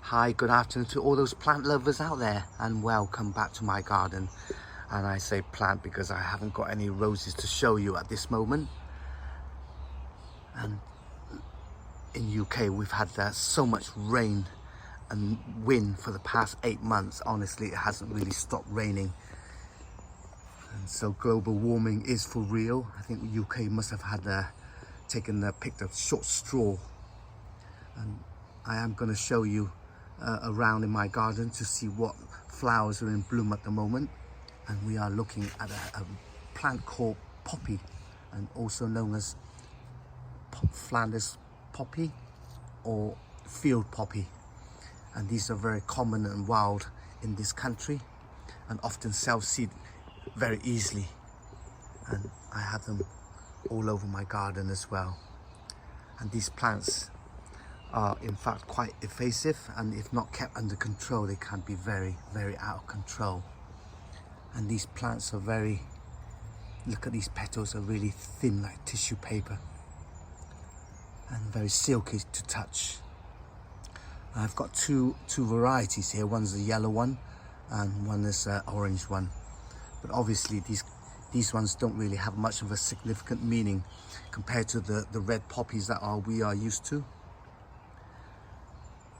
Hi, good afternoon to all those plant lovers out there, and welcome back to my garden. And I say plant because I haven't got any roses to show you at this moment. And in UK we've had so much rain and wind for the past 8 months. Honestly, it hasn't really stopped raining, and so global warming is for real. I think UK must have had picked a short straw. And I am going to show you around in my garden to see what flowers are in bloom at the moment. And we are looking at a plant called poppy, and also known as Flanders poppy or field poppy. And these are very common and wild in this country and often self-seed very easily. And I have them all over my garden as well. And these plants are in fact quite invasive, and if not kept under control they can be very, very out of control. And these plants are very, look at these petals, are really thin like tissue paper and very silky to touch. I've got two varieties here. One's a yellow one and one is an orange one, but obviously these ones don't really have much of a significant meaning compared to the red poppies that we are used to.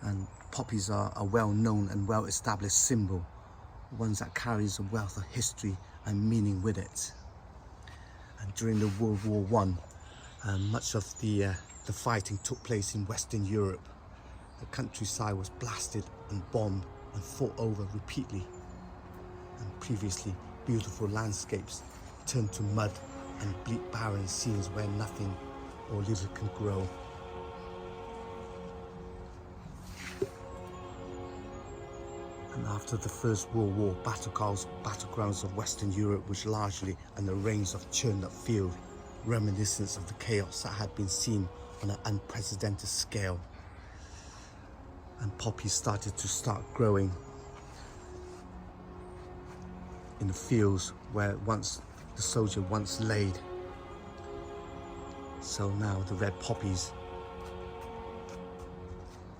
And poppies are a well-known and well-established symbol, ones that carries a wealth of history and meaning with it. And during the World War I, much of the fighting took place in Western Europe. The countryside was blasted and bombed and fought over repeatedly, and previously beautiful landscapes turned to mud and bleak barren scenes where nothing or little can grow. And after the First World War, battlegrounds of Western Europe was largely an array of churned up field, reminiscence of the chaos that had been seen on an unprecedented scale. And poppies started growing in the fields where the soldier once laid. So now the red poppies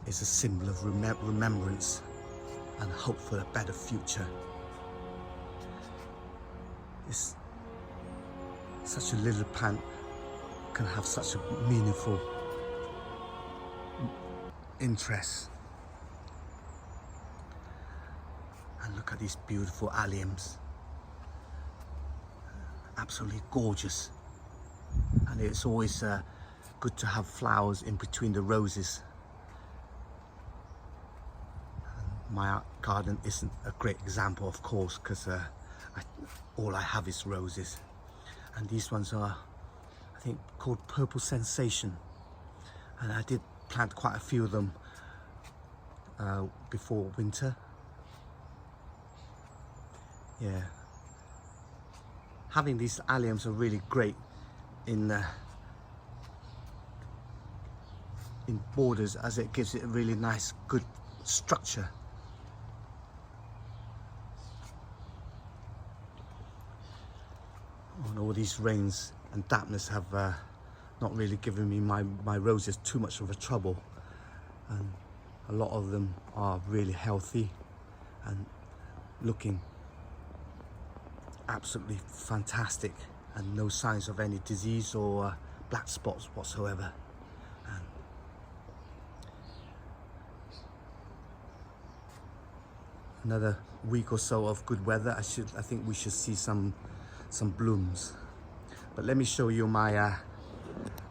is a symbol of remembrance and hope for a better future. It's such a little plant can have such a meaningful interest. And look at these beautiful alliums, absolutely gorgeous. And it's always good to have flowers in between the roses. My garden isn't a great example, of course, because all I have is roses. And these ones are, I think, called Purple Sensation. And I did plant quite a few of them before winter. Yeah. Having these alliums are really great in borders, as it gives it a really nice, good structure. And all these rains and dampness have not really given me my roses too much of a trouble, and a lot of them are really healthy and looking absolutely fantastic, and no signs of any disease or black spots whatsoever. And another week or so of good weather, I think we should see some blooms. But let me show you my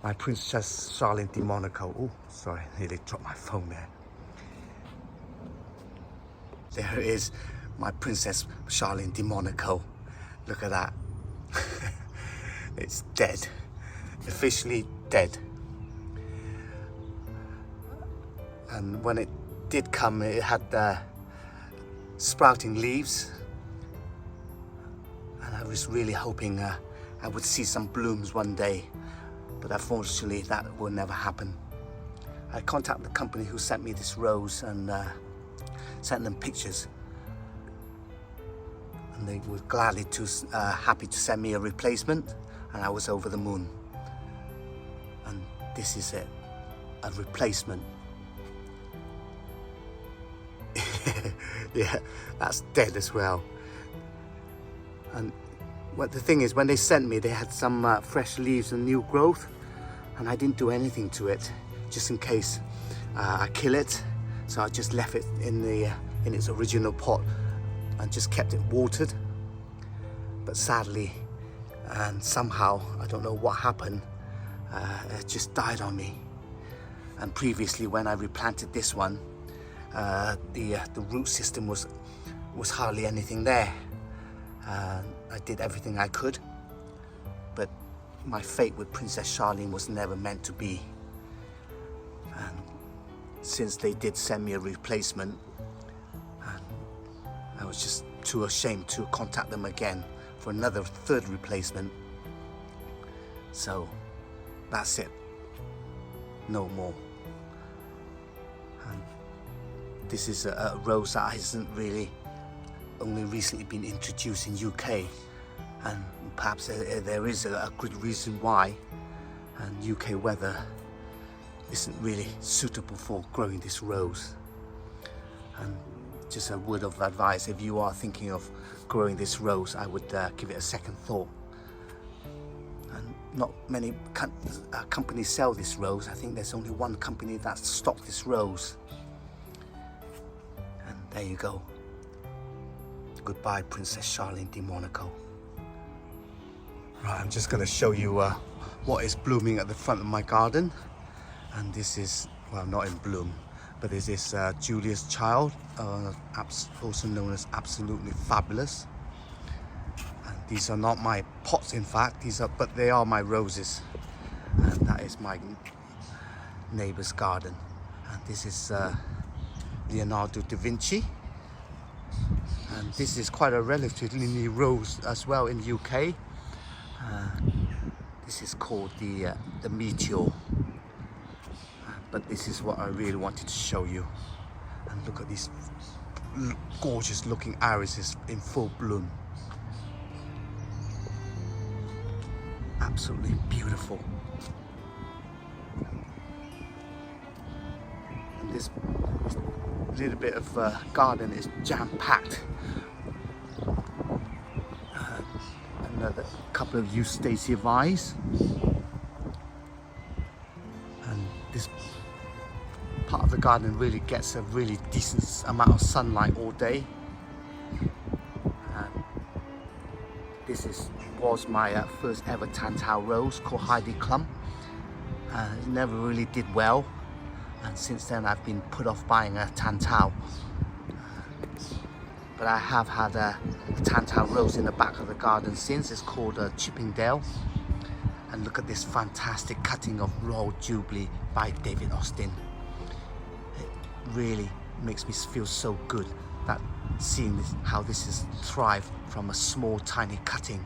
my Princess Charlotte de Monaco. Oh, sorry, I nearly dropped my phone there. There it is, my Princess Charlotte de Monaco. Look at that. It's dead, officially dead. And when it did come, it had sprouting leaves, and I was really hoping I would see some blooms one day, but unfortunately that will never happen. I contacted the company who sent me this rose and sent them pictures, and they were gladly happy to send me a replacement, and I was over the moon. And this is it, a replacement. Yeah, that's dead as well. And what the thing is, when they sent me, they had some fresh leaves and new growth, and I didn't do anything to it, just in case I kill it. So I just left it in its original pot and just kept it watered. But sadly, and somehow, I don't know what happened, it just died on me. And previously, when I replanted this one, the root system was hardly anything there. I did everything I could, but my fate with Princess Charlene was never meant to be. And since they did send me a replacement, I was just too ashamed to contact them again for another third replacement. So that's it, no more. And this is a rose that hasn't really only recently been introduced in UK, and perhaps there is a good reason why, and UK weather isn't really suitable for growing this rose. And just a word of advice, if you are thinking of growing this rose, I would give it a second thought. And not many companies sell this rose. I think there's only one company that stocks this rose. And there you go. Goodbye, Princess Charlene de Monaco. Right, I'm just going to show you what is blooming at the front of my garden. And this is, well, not in bloom, but this is Julia's Child, also known as Absolutely Fabulous. And these are not my pots, in fact, but they are my roses. And that is my neighbor's garden. And this is Leonardo da Vinci. And this is quite a relatively new rose as well in the UK. This is called the Meteor. But this is what I really wanted to show you. And look at these gorgeous looking irises in full bloom. Absolutely beautiful. And this little bit of garden is jam-packed. Another couple of Eustacia vines. And this part of the garden really gets a really decent amount of sunlight all day. And this was my first ever Tantau rose called Heidi Klum. It never really did well, and since then I've been put off buying a Tantau. But I have had a Tantau rose in the back of the garden since. It's called Chippendale. And look at this fantastic cutting of Royal Jubilee by David Austin. It really makes me feel so good that seeing this, how this has thrived from a small tiny cutting,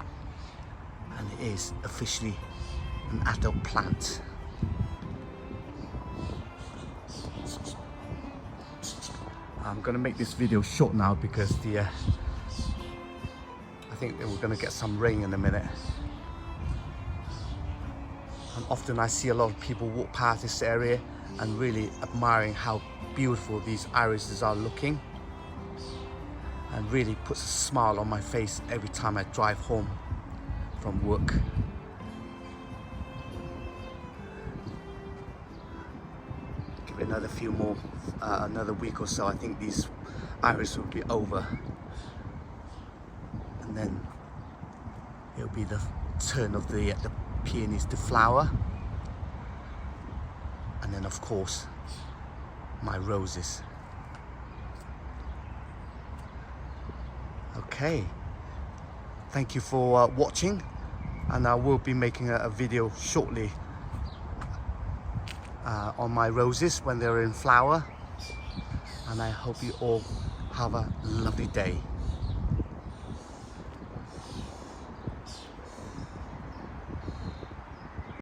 and it is officially an adult plant. I'm going to make this video short now because I think that we're going to get some rain in a minute. And often I see a lot of people walk past this area and really admiring how beautiful these irises are looking, and really puts a smile on my face every time I drive home from work. Give it another few more, another week or so, I think these iris will be over, and then it'll be the turn of the peonies to flower, and then of course my roses. Okay, thank you for watching, and I will be making a video shortly on my roses when they're in flower, and I hope you all have a lovely day.